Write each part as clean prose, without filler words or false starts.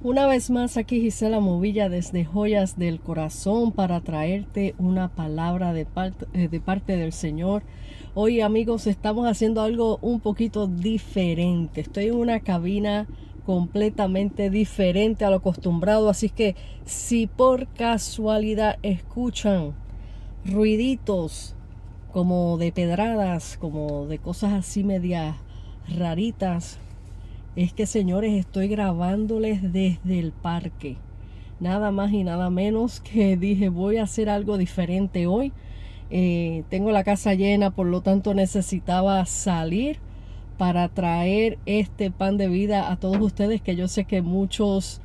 Una vez más aquí Gisela Movilla desde Joyas del Corazón para traerte una palabra de parte del Señor. Hoy, amigos, estamos haciendo algo un poquito diferente. Estoy en una cabina completamente diferente a lo acostumbrado, así que si por casualidad escuchan ruiditos como de pedradas, como de cosas así medias raritas, es que, señores, estoy grabándoles desde el parque. Nada más y nada menos que dije, voy a hacer algo diferente hoy. Tengo la casa llena, por lo tanto necesitaba salir para traer este pan de vida a todos ustedes, que yo sé que muchos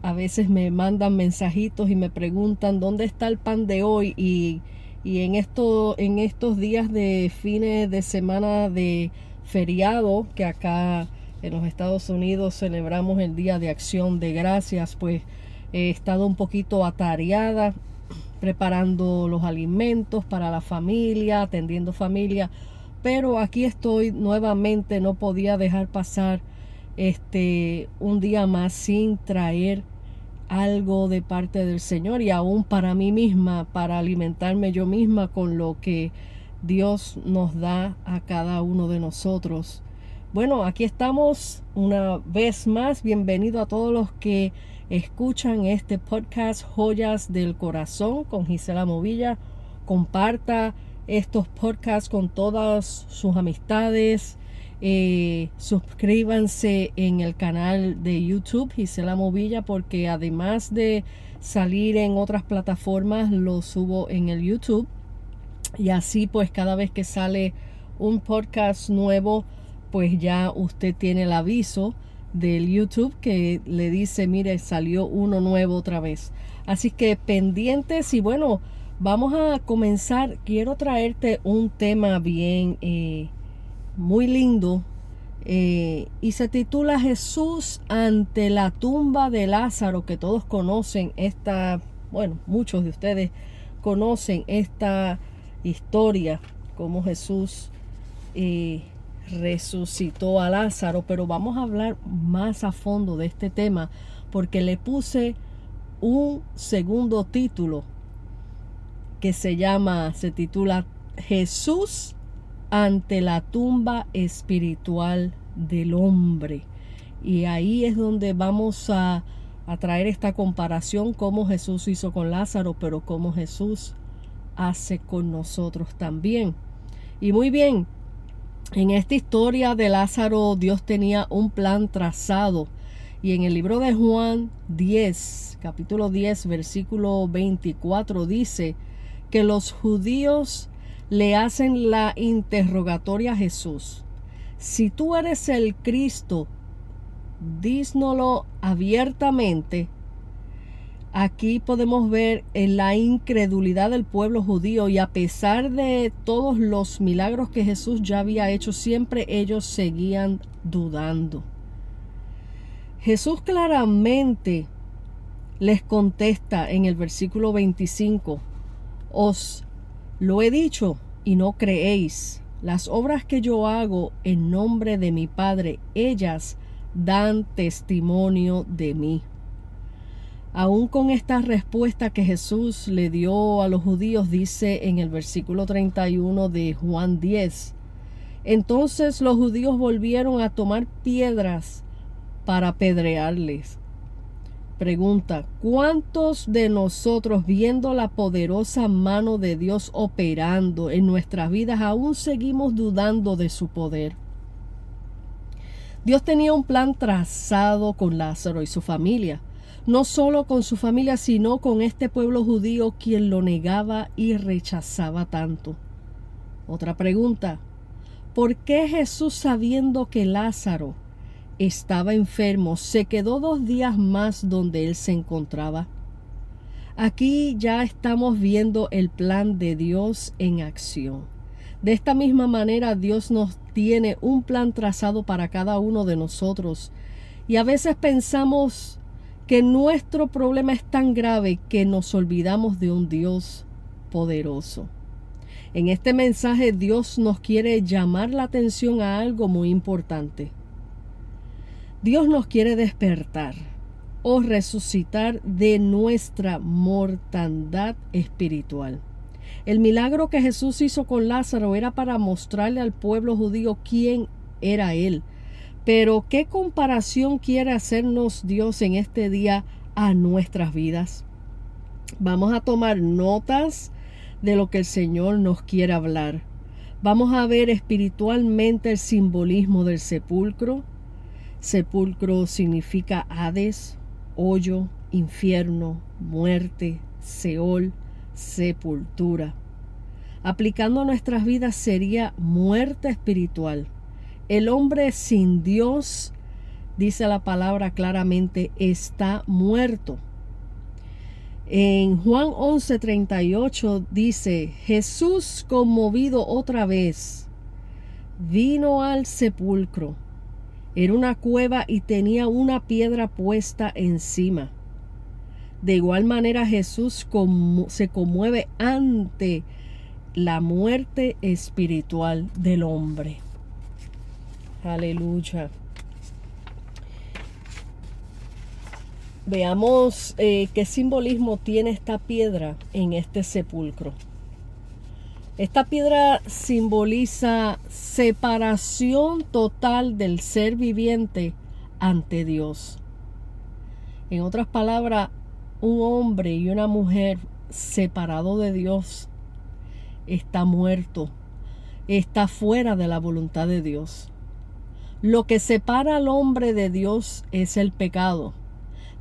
a veces me mandan mensajitos y me preguntan dónde está el pan de hoy, y en estos días de fines de semana de feriado, que acá en los Estados Unidos celebramos el Día de Acción de Gracias, pues he estado un poquito atareada preparando los alimentos para la familia, atendiendo familia, pero aquí estoy nuevamente. No podía dejar pasar un día más sin traer algo de parte del Señor, y aún para mí misma, para alimentarme yo misma con lo que Dios nos da a cada uno de nosotros. Bueno, aquí estamos una vez más. Bienvenido a todos los que escuchan este podcast Joyas del Corazón con Gisela Movilla. Comparta estos podcasts con todas sus amistades. Suscríbanse en el canal de YouTube Gisela Movilla, porque además de salir en otras plataformas, lo subo en el YouTube, y así pues cada vez que sale un podcast nuevo, pues ya usted tiene el aviso del YouTube que le dice, mire, salió uno nuevo otra vez. Así que pendientes. Y bueno, vamos a comenzar. Quiero traerte un tema bien muy lindo, y se titula Jesús ante la tumba de Lázaro, que todos conocen muchos de ustedes conocen esta historia, cómo Jesús resucitó a Lázaro. Pero vamos a hablar más a fondo de este tema, porque le puse un segundo título que se titula Jesús ante la tumba espiritual del hombre. Y ahí es donde vamos a traer esta comparación, cómo Jesús hizo con Lázaro, pero cómo Jesús hace con nosotros también. Y muy bien, en esta historia de Lázaro, Dios tenía un plan trazado. Y en el libro de Juan 10, capítulo 10, versículo 24, dice que los judíos le hacen la interrogatoria a Jesús: si tú eres el Cristo, dísnoslo abiertamente. Aquí podemos ver en la incredulidad del pueblo judío, y a pesar de todos los milagros que Jesús ya había hecho, siempre ellos seguían dudando. Jesús claramente les contesta en el versículo 25: os lo he dicho y no creéis. Las obras que yo hago en nombre de mi Padre, ellas dan testimonio de mí. Aún con esta respuesta que Jesús le dio a los judíos, dice en el versículo 31 de Juan 10: entonces los judíos volvieron a tomar piedras para apedrearles. Pregunta: ¿cuántos de nosotros, viendo la poderosa mano de Dios operando en nuestras vidas, aún seguimos dudando de su poder? Dios tenía un plan trazado con Lázaro y su familia. No solo con su familia, sino con este pueblo judío, quien lo negaba y rechazaba tanto. Otra pregunta: ¿por qué Jesús, sabiendo que Lázaro estaba enfermo, se quedó 2 días más donde él se encontraba? Aquí ya estamos viendo el plan de Dios en acción. De esta misma manera, Dios nos tiene un plan trazado para cada uno de nosotros. Y a veces pensamos que nuestro problema es tan grave que nos olvidamos de un Dios poderoso. En este mensaje, Dios nos quiere llamar la atención a algo muy importante. Dios nos quiere despertar o resucitar de nuestra mortandad espiritual. El milagro que Jesús hizo con Lázaro era para mostrarle al pueblo judío quién era Él. Pero ¿qué comparación quiere hacernos Dios en este día a nuestras vidas? Vamos a tomar notas de lo que el Señor nos quiere hablar. Vamos a ver espiritualmente el simbolismo del sepulcro. Sepulcro significa Hades, hoyo, infierno, muerte, Seol, sepultura. Aplicando a nuestras vidas sería muerte espiritual. El hombre sin Dios, dice la palabra claramente, está muerto. En Juan 11:38 dice, Jesús, conmovido otra vez, vino al sepulcro. Era una cueva y tenía una piedra puesta encima. De igual manera Jesús se conmueve ante la muerte espiritual del hombre. Aleluya. Veamos qué simbolismo tiene esta piedra en este sepulcro. Esta piedra simboliza separación total del ser viviente ante Dios. En otras palabras, un hombre y una mujer separados de Dios está muerto, está fuera de la voluntad de Dios. Lo que separa al hombre de Dios es el pecado.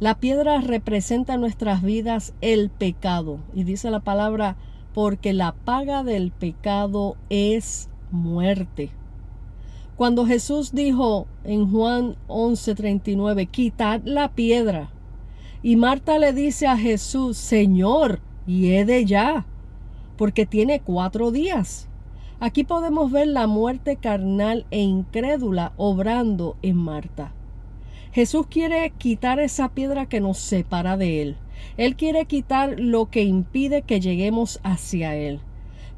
La piedra representa en nuestras vidas el pecado. Y dice la palabra, porque la paga del pecado es muerte. Cuando Jesús dijo en Juan 11:39, quitad la piedra. Y Marta le dice a Jesús, Señor, hiede ya, porque tiene 4 días. Aquí podemos ver la muerte carnal e incrédula obrando en Marta. Jesús quiere quitar esa piedra que nos separa de Él. Él quiere quitar lo que impide que lleguemos hacia Él.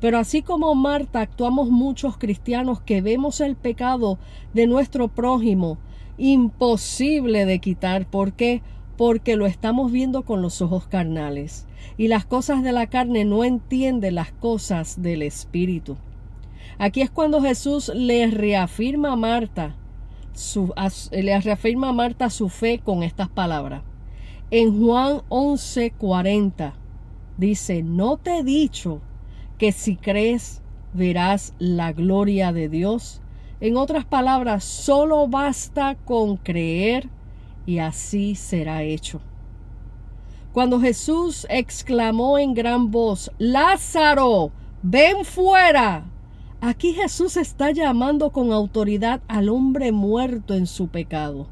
Pero así como Marta, actuamos muchos cristianos que vemos el pecado de nuestro prójimo imposible de quitar. ¿Por qué? Porque lo estamos viendo con los ojos carnales. Y las cosas de la carne no entienden las cosas del Espíritu. Aquí es cuando Jesús le reafirma a Marta su fe con estas palabras. En Juan 11:40 dice, ¿no te he dicho que si crees verás la gloria de Dios? En otras palabras, solo basta con creer y así será hecho. Cuando Jesús exclamó en gran voz, Lázaro, ven fuera. Aquí Jesús está llamando con autoridad al hombre muerto en su pecado.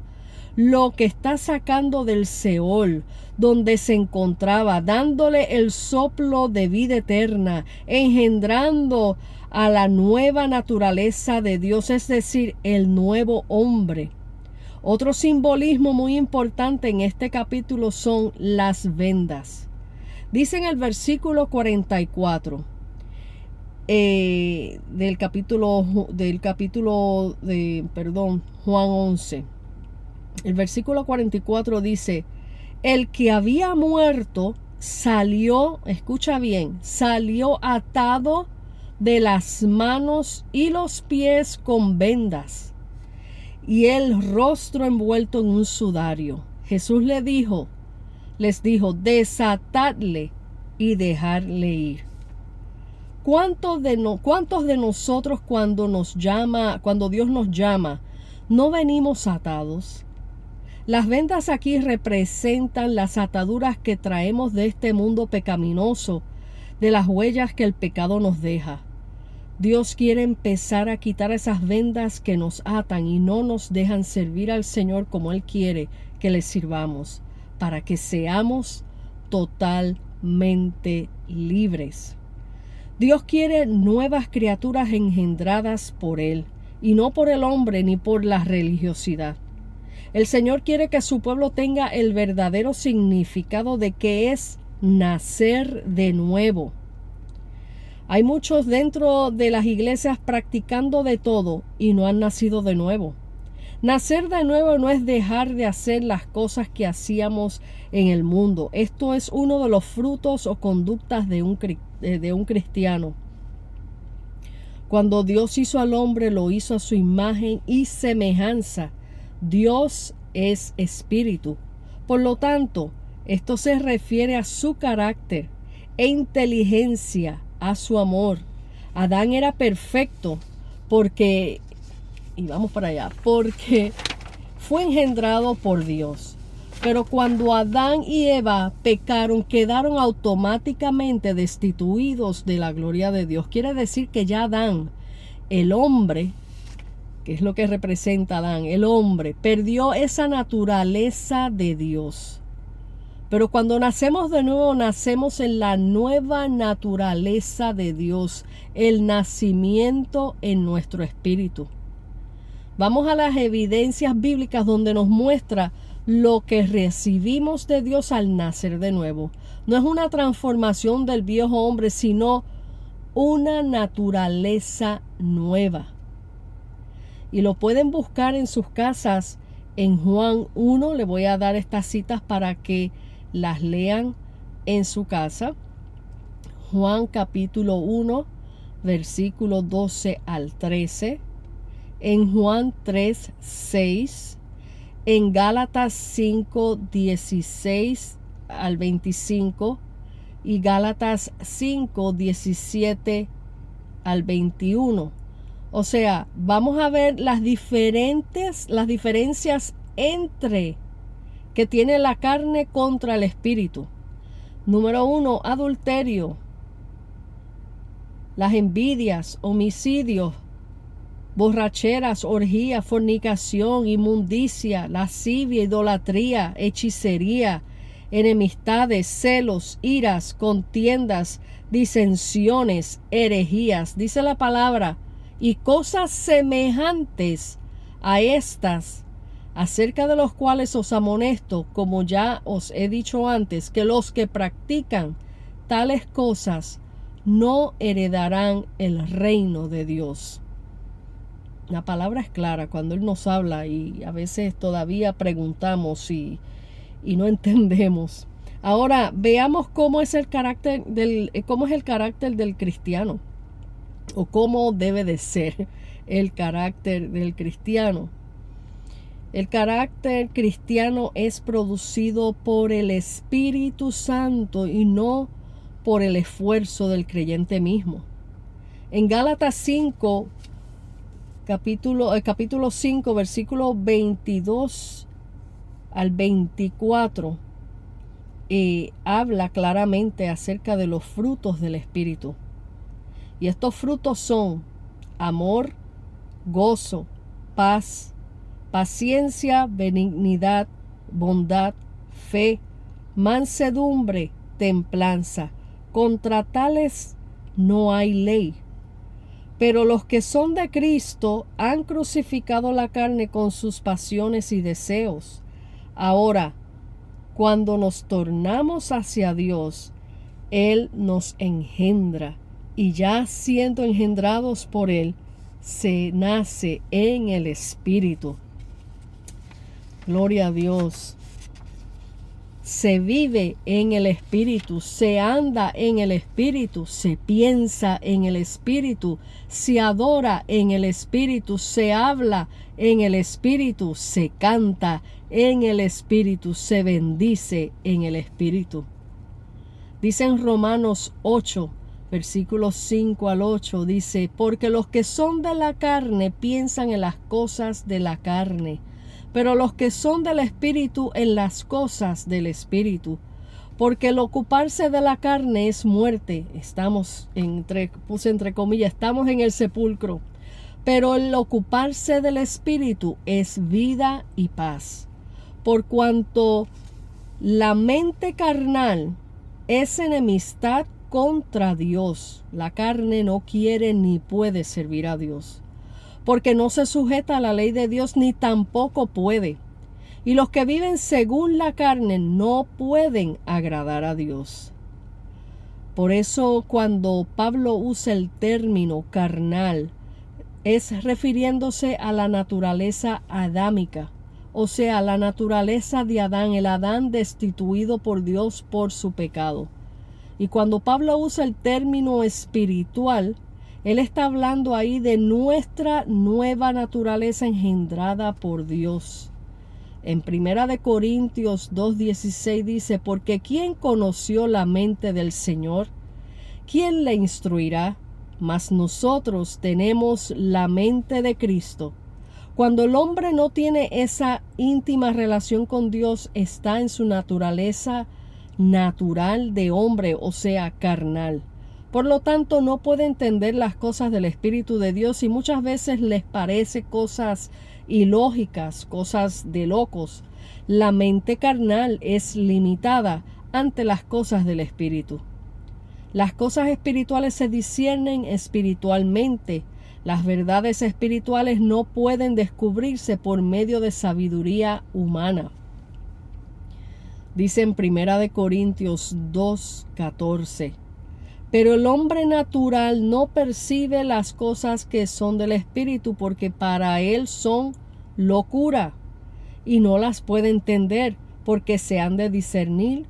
Lo que está sacando del Seol, donde se encontraba, dándole el soplo de vida eterna, engendrando a la nueva naturaleza de Dios, es decir, el nuevo hombre. Otro simbolismo muy importante en este capítulo son las vendas. Dice en el versículo 44 Juan 11. El versículo 44 dice, el que había muerto salió, escucha bien, salió atado de las manos y los pies con vendas y el rostro envuelto en un sudario. Jesús les dijo, desatadle y dejarle ir. ¿Cuántos de nosotros cuando Dios nos llama, no venimos atados? Las vendas aquí representan las ataduras que traemos de este mundo pecaminoso, de las huellas que el pecado nos deja. Dios quiere empezar a quitar esas vendas que nos atan y no nos dejan servir al Señor como Él quiere que le sirvamos, para que seamos totalmente libres. Dios quiere nuevas criaturas engendradas por Él, y no por el hombre ni por la religiosidad. El Señor quiere que su pueblo tenga el verdadero significado de que es nacer de nuevo. Hay muchos dentro de las iglesias practicando de todo y no han nacido de nuevo. Nacer de nuevo no es dejar de hacer las cosas que hacíamos en el mundo. Esto es uno de los frutos o conductas de un cristiano. Cuando Dios hizo al hombre, lo hizo a su imagen y semejanza. Dios es espíritu. Por lo tanto, esto se refiere a su carácter e inteligencia, a su amor. Adán era perfecto porque fue engendrado por Dios. Pero cuando Adán y Eva pecaron, quedaron automáticamente destituidos de la gloria de Dios. Quiere decir que ya Adán, el hombre, que es lo que representa Adán, el hombre, perdió esa naturaleza de Dios. Pero cuando nacemos de nuevo, nacemos en la nueva naturaleza de Dios, el nacimiento en nuestro espíritu. Vamos a las evidencias bíblicas donde nos muestra lo que recibimos de Dios al nacer de nuevo. No es una transformación del viejo hombre, sino una naturaleza nueva. Y lo pueden buscar en sus casas en Juan 1. Le voy a dar estas citas para que las lean en su casa. Juan capítulo 1, versículos 12 al 13. En Juan 3, 6. En Gálatas 5, 16 al 25 y Gálatas 5, 17 al 21. O sea, vamos a ver las diferencias entre que tiene la carne contra el espíritu. Número 1, adulterio, las envidias, homicidios, borracheras, orgías, fornicación, inmundicia, lascivia, idolatría, hechicería, enemistades, celos, iras, contiendas, disensiones, herejías, dice la palabra, y cosas semejantes a estas, acerca de los cuales os amonesto, como ya os he dicho antes, que los que practican tales cosas no heredarán el reino de Dios. La palabra es clara cuando Él nos habla y a veces todavía preguntamos y no entendemos. Ahora veamos cómo es el carácter del cristiano o cómo debe de ser el carácter del cristiano. El carácter cristiano es producido por el Espíritu Santo y no por el esfuerzo del creyente mismo. En Gálatas 5, capítulo 5, versículo 22 al 24, habla claramente acerca de los frutos del Espíritu. Y estos frutos son amor, gozo, paz, paciencia, benignidad, bondad, fe, mansedumbre, templanza. Contra tales no hay ley. Pero los que son de Cristo han crucificado la carne con sus pasiones y deseos. Ahora, cuando nos tornamos hacia Dios, Él nos engendra, y ya siendo engendrados por Él, se nace en el Espíritu. Gloria a Dios. Se vive en el Espíritu, se anda en el Espíritu, se piensa en el Espíritu, se adora en el Espíritu, se habla en el Espíritu, se canta en el Espíritu, se bendice en el Espíritu. Dice en Romanos 8, versículos 5 al 8, dice: porque los que son de la carne piensan en las cosas de la carne, pero los que son del Espíritu en las cosas del Espíritu. Porque el ocuparse de la carne es muerte. Puse entre comillas, estamos en el sepulcro. Pero el ocuparse del Espíritu es vida y paz. Por cuanto la mente carnal es enemistad contra Dios. La carne no quiere ni puede servir a Dios, porque no se sujeta a la ley de Dios ni tampoco puede. Y los que viven según la carne no pueden agradar a Dios. Por eso cuando Pablo usa el término carnal, es refiriéndose a la naturaleza adámica, o sea, la naturaleza de Adán, el Adán destituido por Dios por su pecado. Y cuando Pablo usa el término espiritual, él está hablando ahí de nuestra nueva naturaleza engendrada por Dios. En 1 Corintios 2:16 dice, porque ¿quién conoció la mente del Señor? ¿Quién le instruirá? Mas nosotros tenemos la mente de Cristo. Cuando el hombre no tiene esa íntima relación con Dios, está en su naturaleza natural de hombre, o sea, carnal. Por lo tanto, no puede entender las cosas del Espíritu de Dios y muchas veces les parece cosas ilógicas, cosas de locos. La mente carnal es limitada ante las cosas del Espíritu. Las cosas espirituales se disciernen espiritualmente. Las verdades espirituales no pueden descubrirse por medio de sabiduría humana. Dice en 1 Corintios 2:14, pero el hombre natural no percibe las cosas que son del Espíritu porque para él son locura y no las puede entender porque se han de discernir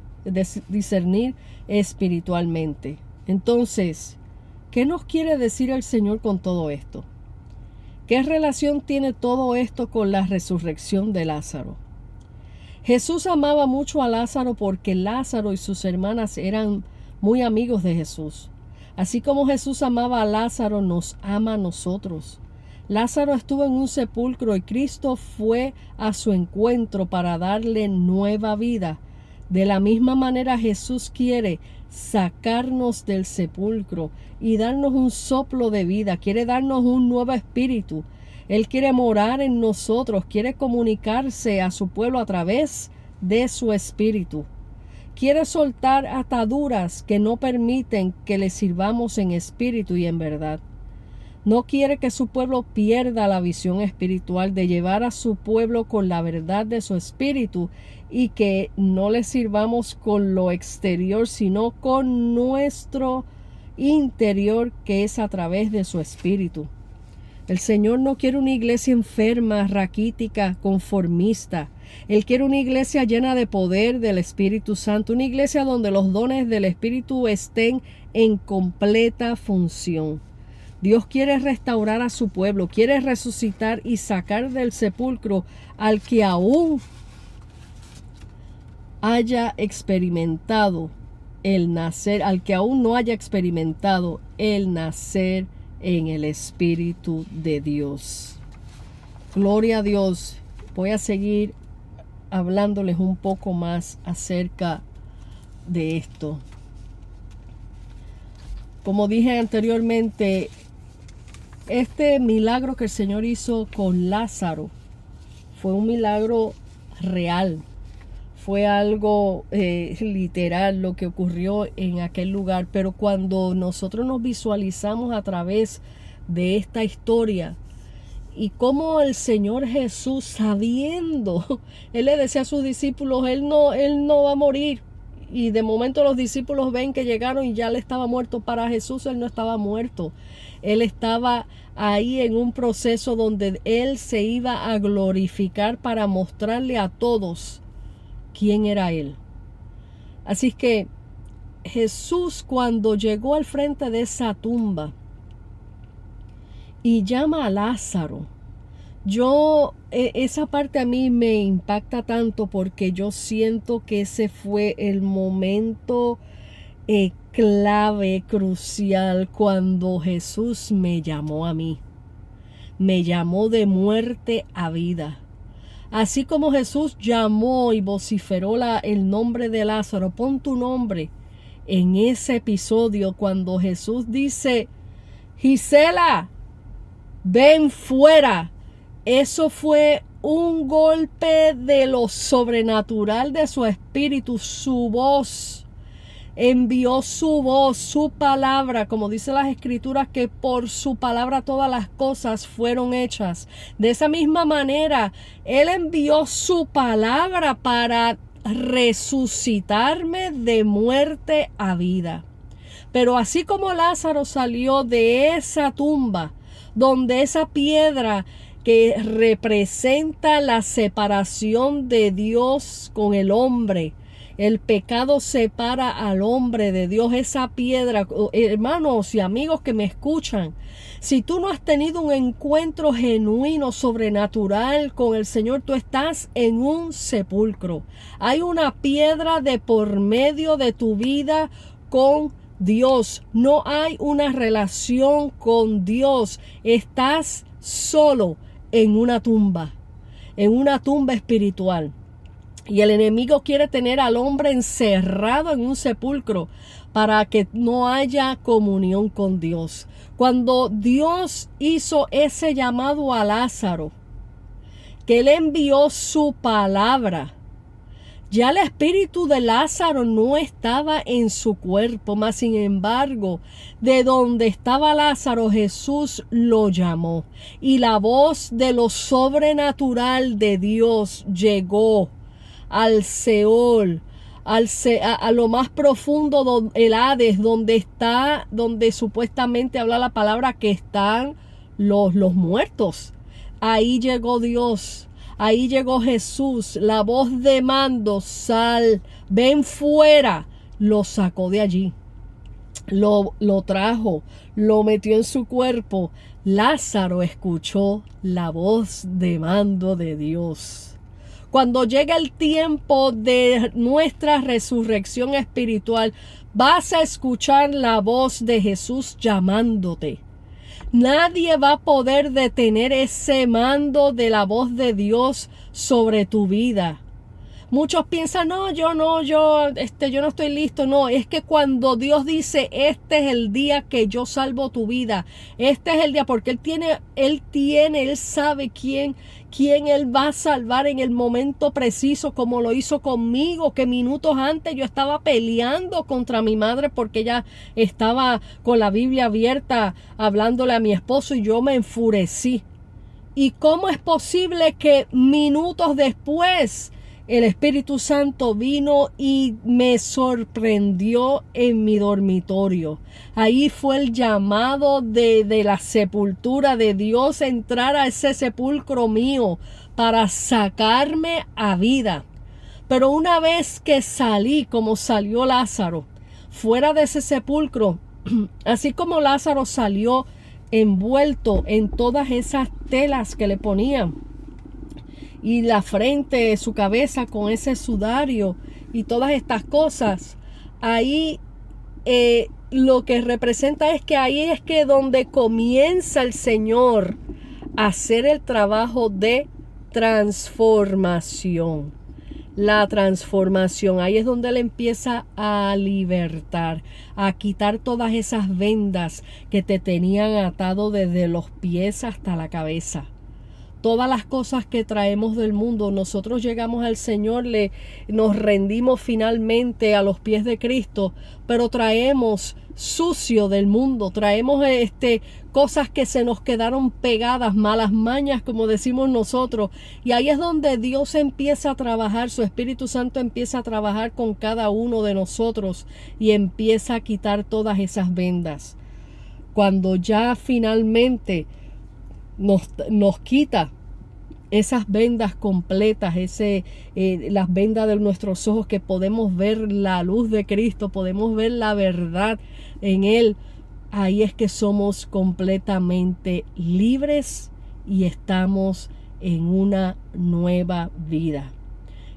espiritualmente. Entonces, ¿qué nos quiere decir el Señor con todo esto? ¿Qué relación tiene todo esto con la resurrección de Lázaro? Jesús amaba mucho a Lázaro porque Lázaro y sus hermanas eran muy amigos de Jesús. Así como Jesús amaba a Lázaro, nos ama a nosotros. Lázaro estuvo en un sepulcro y Cristo fue a su encuentro para darle nueva vida. De la misma manera Jesús quiere sacarnos del sepulcro y darnos un soplo de vida, quiere darnos un nuevo espíritu. Él quiere morar en nosotros, quiere comunicarse a su pueblo a través de su espíritu. Quiere soltar ataduras que no permiten que le sirvamos en espíritu y en verdad. No quiere que su pueblo pierda la visión espiritual de llevar a su pueblo con la verdad de su espíritu y que no le sirvamos con lo exterior, sino con nuestro interior, que es a través de su espíritu. El Señor no quiere una iglesia enferma, raquítica, conformista. Él quiere una iglesia llena de poder del Espíritu Santo, una iglesia donde los dones del Espíritu estén en completa función. Dios quiere restaurar a su pueblo, quiere resucitar y sacar del sepulcro al que aún haya experimentado el nacer, al que aún no haya experimentado el nacer en el Espíritu de Dios. Gloria a Dios. Voy a seguir hablándoles un poco más acerca de esto. Como dije anteriormente, este milagro que el Señor hizo con Lázaro fue un milagro real. Fue algo literal lo que ocurrió en aquel lugar. Pero cuando nosotros nos visualizamos a través de esta historia y cómo el Señor Jesús, sabiendo, Él le decía a sus discípulos, Él no va a morir. Y de momento los discípulos ven que llegaron y ya Él estaba muerto. Para Jesús Él no estaba muerto. Él estaba ahí en un proceso donde Él se iba a glorificar para mostrarle a todos quién era Él. Así que Jesús, cuando llegó al frente de esa tumba y llama a Lázaro, esa parte a mí me impacta tanto porque yo siento que ese fue el momento clave, crucial, cuando Jesús me llamó a mí. Me llamó de muerte a vida. Así como Jesús llamó y vociferó el nombre de Lázaro, pon tu nombre en ese episodio cuando Jesús dice, Gisela, ven fuera. Eso fue un golpe de lo sobrenatural de su espíritu, su voz. Envió su voz, su palabra, como dice las escrituras, que por su palabra todas las cosas fueron hechas. De esa misma manera, Él envió su palabra para resucitarme de muerte a vida. Pero así como Lázaro salió de esa tumba, donde esa piedra que representa la separación de Dios con el hombre, el pecado separa al hombre de Dios. Esa piedra, hermanos y amigos que me escuchan, si tú no has tenido un encuentro genuino, sobrenatural con el Señor, tú estás en un sepulcro. Hay una piedra de por medio de tu vida con Dios. No hay una relación con Dios. Estás solo en una tumba espiritual. Y el enemigo quiere tener al hombre encerrado en un sepulcro para que no haya comunión con Dios. Cuando Dios hizo ese llamado a Lázaro, que Él envió su palabra, ya el espíritu de Lázaro no estaba en su cuerpo, mas sin embargo, de donde estaba Lázaro, Jesús lo llamó. Y la voz de lo sobrenatural de Dios llegó al Seol, a lo más profundo, el Hades, donde supuestamente habla la palabra que están los muertos. Ahí llegó Dios, ahí llegó Jesús, la voz de mando, sal, ven fuera, lo sacó de allí, lo trajo, lo metió en su cuerpo. Lázaro escuchó la voz de mando de Dios. Cuando llega el tiempo de nuestra resurrección espiritual, vas a escuchar la voz de Jesús llamándote. Nadie va a poder detener ese mando de la voz de Dios sobre tu vida. Muchos piensan, yo no estoy listo. No, es que cuando Dios dice, este es el día que yo salvo tu vida, este es el día, porque Él sabe quién Él va a salvar en el momento preciso, como lo hizo conmigo, que minutos antes yo estaba peleando contra mi madre porque ella estaba con la Biblia abierta hablándole a mi esposo y yo me enfurecí. ¿Y cómo es posible que minutos después el Espíritu Santo vino y me sorprendió en mi dormitorio? Ahí fue el llamado de la sepultura de Dios, entrar a ese sepulcro mío para sacarme a vida. Pero una vez que salí, como salió Lázaro, fuera de ese sepulcro, así como Lázaro salió envuelto en todas esas telas que le ponían, y la frente, su cabeza con ese sudario y todas estas cosas, ahí lo que representa es que ahí es que donde comienza el Señor a hacer el trabajo de transformación. La transformación, ahí es donde Él empieza a libertar, a quitar todas esas vendas que te tenían atado desde los pies hasta la cabeza. Todas las cosas que traemos del mundo, nosotros llegamos al Señor, nos rendimos finalmente a los pies de Cristo, pero traemos sucio del mundo, traemos cosas que se nos quedaron pegadas, malas mañas, como decimos nosotros, y ahí es donde Dios empieza a trabajar, su Espíritu Santo empieza a trabajar con cada uno de nosotros y empieza a quitar todas esas vendas. Cuando ya finalmente nos quita esas vendas completas, las vendas de nuestros ojos, que podemos ver la luz de Cristo, podemos ver la verdad en Él, ahí es que somos completamente libres y estamos en una nueva vida.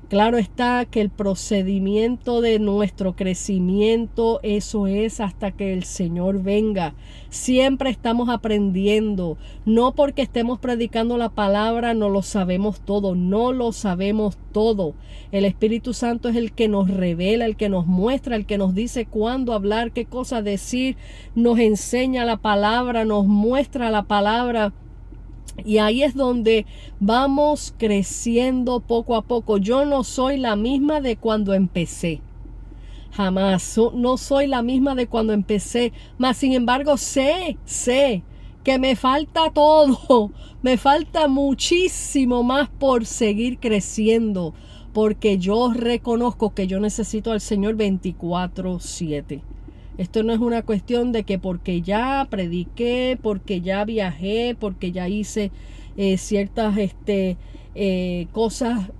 Claro está que el procedimiento de nuestro crecimiento, eso es hasta que el Señor venga. Siempre estamos aprendiendo. No porque estemos predicando la palabra no lo sabemos todo. No lo sabemos todo. El Espíritu Santo es el que nos revela, el que nos muestra, el que nos dice cuándo hablar, qué cosa decir. Nos enseña la palabra, nos muestra la palabra. Y ahí es donde vamos creciendo poco a poco. Yo no soy la misma de cuando empecé. Jamás. No soy la misma de cuando empecé. Mas sin embargo sé que me falta todo. Me falta muchísimo más por seguir creciendo. Porque yo reconozco que yo necesito al Señor 24/7. Esto no es una cuestión de que porque ya prediqué, porque ya viajé, porque ya hice ciertas cosas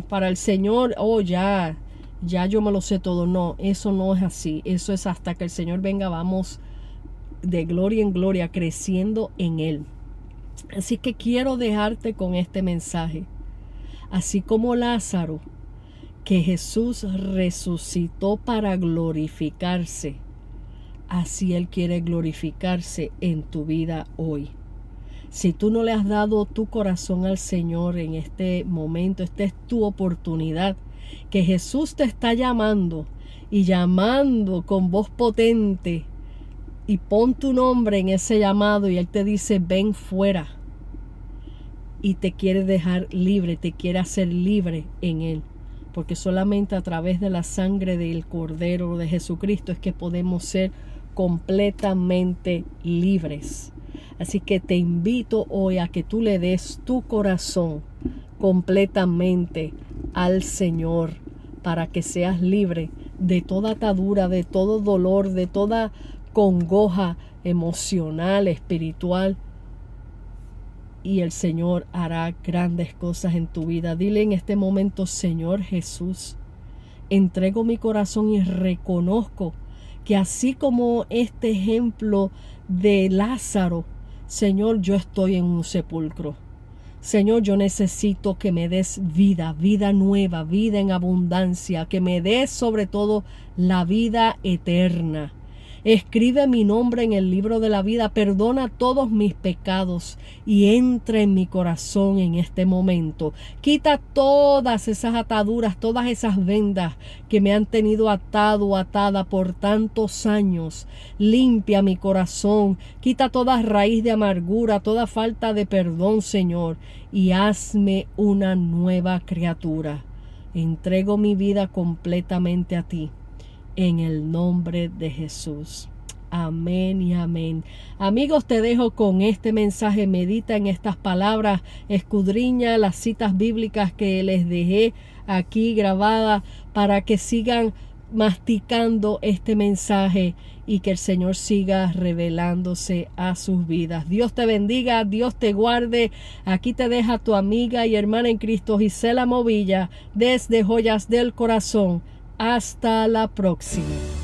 para el Señor, ya yo me lo sé todo. No, eso no es así. Eso es hasta que el Señor venga, vamos de gloria en gloria, creciendo en Él. Así que quiero dejarte con este mensaje. Así como Lázaro, que Jesús resucitó para glorificarse, así Él quiere glorificarse en tu vida hoy. Si tú no le has dado tu corazón al Señor en este momento, esta es tu oportunidad, que Jesús te está llamando y llamando con voz potente, y pon tu nombre en ese llamado y Él te dice, ven fuera, y te quiere dejar libre, te quiere hacer libre en Él, porque solamente a través de la sangre del Cordero de Jesucristo es que podemos ser completamente libres. Así que te invito hoy a que tú le des tu corazón completamente al Señor, para que seas libre de toda atadura, de todo dolor, de toda congoja emocional, espiritual, y el Señor hará grandes cosas en tu vida. Dile en este momento, Señor Jesús, entrego mi corazón y reconozco que así como este ejemplo de Lázaro, Señor, yo estoy en un sepulcro. Señor, yo necesito que me des vida, vida nueva, vida en abundancia, que me des sobre todo la vida eterna. Escribe mi nombre en el libro de la vida, perdona todos mis pecados y entra en mi corazón en este momento. Quita todas esas ataduras, todas esas vendas que me han tenido atado o atada por tantos años. Limpia mi corazón, quita toda raíz de amargura, toda falta de perdón, Señor, y hazme una nueva criatura. Entrego mi vida completamente a ti. En el nombre de Jesús. Amén y amén. Amigos, te dejo con este mensaje. Medita en estas palabras. Escudriña las citas bíblicas que les dejé aquí grabadas para que sigan masticando este mensaje y que el Señor siga revelándose a sus vidas. Dios te bendiga, Dios te guarde. Aquí te deja tu amiga y hermana en Cristo, Gisela Movilla, desde Joyas del Corazón. Hasta la próxima.